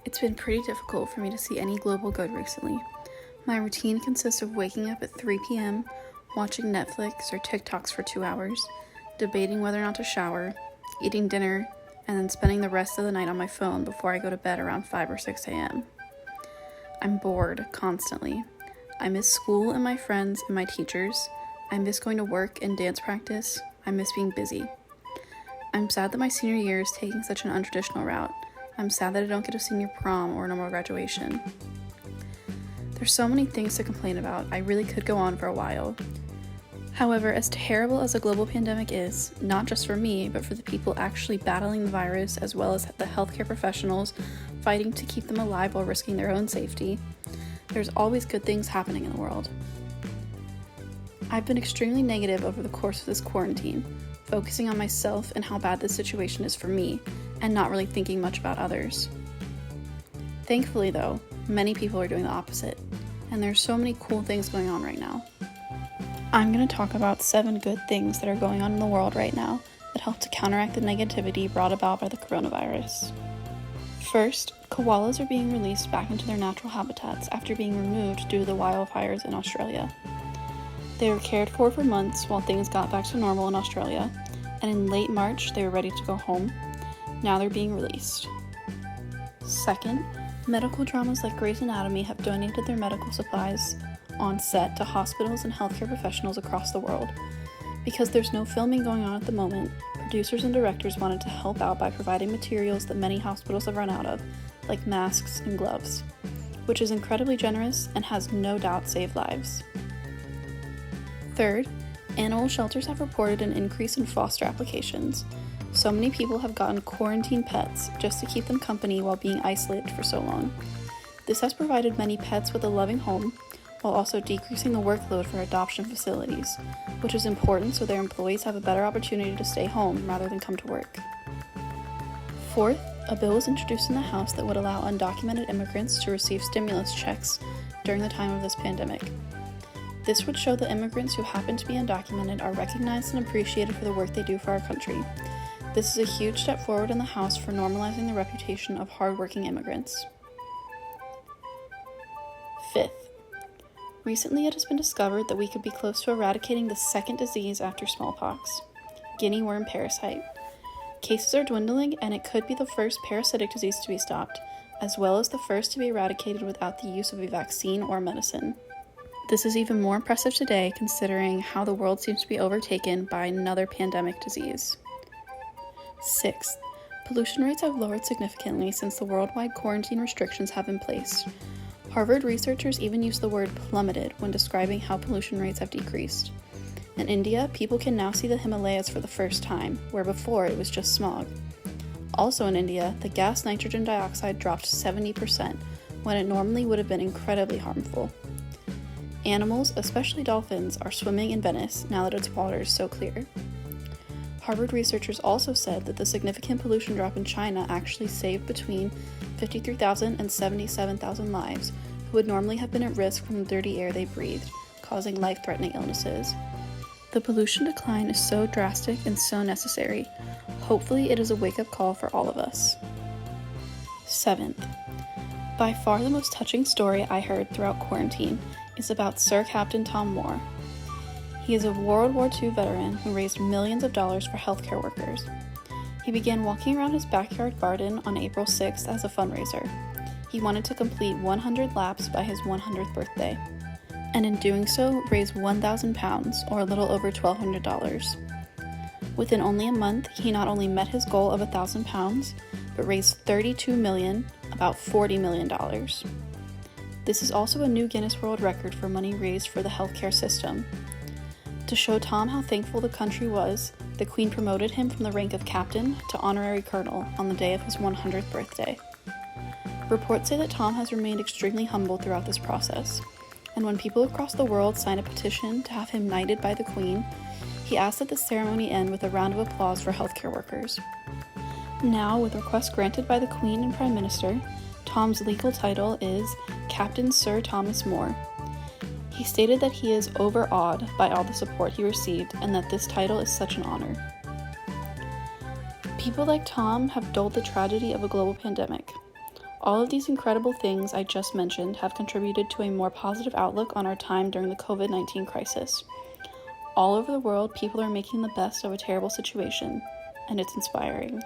It's been pretty difficult for me to see any global good recently. My routine consists of waking up at 3 p.m., watching Netflix or TikToks for 2 hours, debating whether or not to shower, eating dinner, and then spending the rest of the night on my phone before I go to bed around 5 or 6 a.m. I'm bored constantly. I miss school and my friends and my teachers. I miss going to work and dance practice. I miss being busy. I'm sad that my senior year is taking such an untraditional route. I'm sad that I don't get a senior prom or a normal graduation. There's so many things to complain about. I really could go on for a while. However, as terrible as the global pandemic is, not just for me, but for the people actually battling the virus, as well as the healthcare professionals fighting to keep them alive while risking their own safety, there's always good things happening in the world. I've been extremely negative over the course of this quarantine, focusing on myself and how bad this situation is for me, and not really thinking much about others. Thankfully, though, many people are doing the opposite, and there's so many cool things going on right now. I'm going to talk about 7 good things that are going on in the world right now that help to counteract the negativity brought about by the coronavirus. First, koalas are being released back into their natural habitats after being removed due to the wildfires in Australia. They were cared for months while things got back to normal in Australia, and in late March they were ready to go home. Now they're being released. Second, medical dramas like Grey's Anatomy have donated their medical supplies on set to hospitals and healthcare professionals across the world. Because there's no filming going on at the moment, producers and directors wanted to help out by providing materials that many hospitals have run out of, like masks and gloves, which is incredibly generous and has no doubt saved lives. Third, animal shelters have reported an increase in foster applications. So many people have gotten quarantine pets just to keep them company while being isolated for so long. This has provided many pets with a loving home, while also decreasing the workload for adoption facilities, which is important so their employees have a better opportunity to stay home rather than come to work. Fourth, a bill was introduced in the House that would allow undocumented immigrants to receive stimulus checks during the time of this pandemic. This would show that immigrants who happen to be undocumented are recognized and appreciated for the work they do for our country. This is a huge step forward in the House for normalizing the reputation of hardworking immigrants. Fifth, recently it has been discovered that we could be close to eradicating the second disease after smallpox, guinea worm parasite. Cases are dwindling, and it could be the first parasitic disease to be stopped, as well as the first to be eradicated without the use of a vaccine or medicine. This is even more impressive today considering how the world seems to be overtaken by another pandemic disease. Sixth, pollution rates have lowered significantly since the worldwide quarantine restrictions have been placed. Harvard researchers even use the word plummeted when describing how pollution rates have decreased. In India, people can now see the Himalayas for the first time, where before it was just smog. Also in India, the gas nitrogen dioxide dropped 70%, when it normally would have been incredibly harmful. Animals, especially dolphins, are swimming in Venice now that its water is so clear. Harvard researchers also said that the significant pollution drop in China actually saved between 53,000 and 77,000 lives who would normally have been at risk from the dirty air they breathed, causing life-threatening illnesses. The pollution decline is so drastic and so necessary. Hopefully it is a wake-up call for all of us. Seventh, by far the most touching story I heard throughout quarantine is about Sir Captain Tom Moore. He is a World War II veteran who raised millions of dollars for healthcare workers. He began walking around his backyard garden on April 6th as a fundraiser. He wanted to complete 100 laps by his 100th birthday, and in doing so, raised £1,000, or a little over $1,200. Within only a month, he not only met his goal of £1,000, but raised $32 million, about $40 million. This is also a new Guinness World Record for money raised for the healthcare system. To show Tom how thankful the country was, the Queen promoted him from the rank of captain to honorary colonel on the day of his 100th birthday. Reports say that Tom has remained extremely humble throughout this process, and when people across the world sign a petition to have him knighted by the Queen, he asked that the ceremony end with a round of applause for healthcare workers. Now, with requests granted by the Queen and Prime Minister, Tom's legal title is Captain Sir Thomas More. He stated that he is overawed by all the support he received and that this title is such an honor. People like Tom have dulled the tragedy of a global pandemic. All of these incredible things I just mentioned have contributed to a more positive outlook on our time during the COVID-19 crisis. All over the world, people are making the best of a terrible situation, and it's inspiring.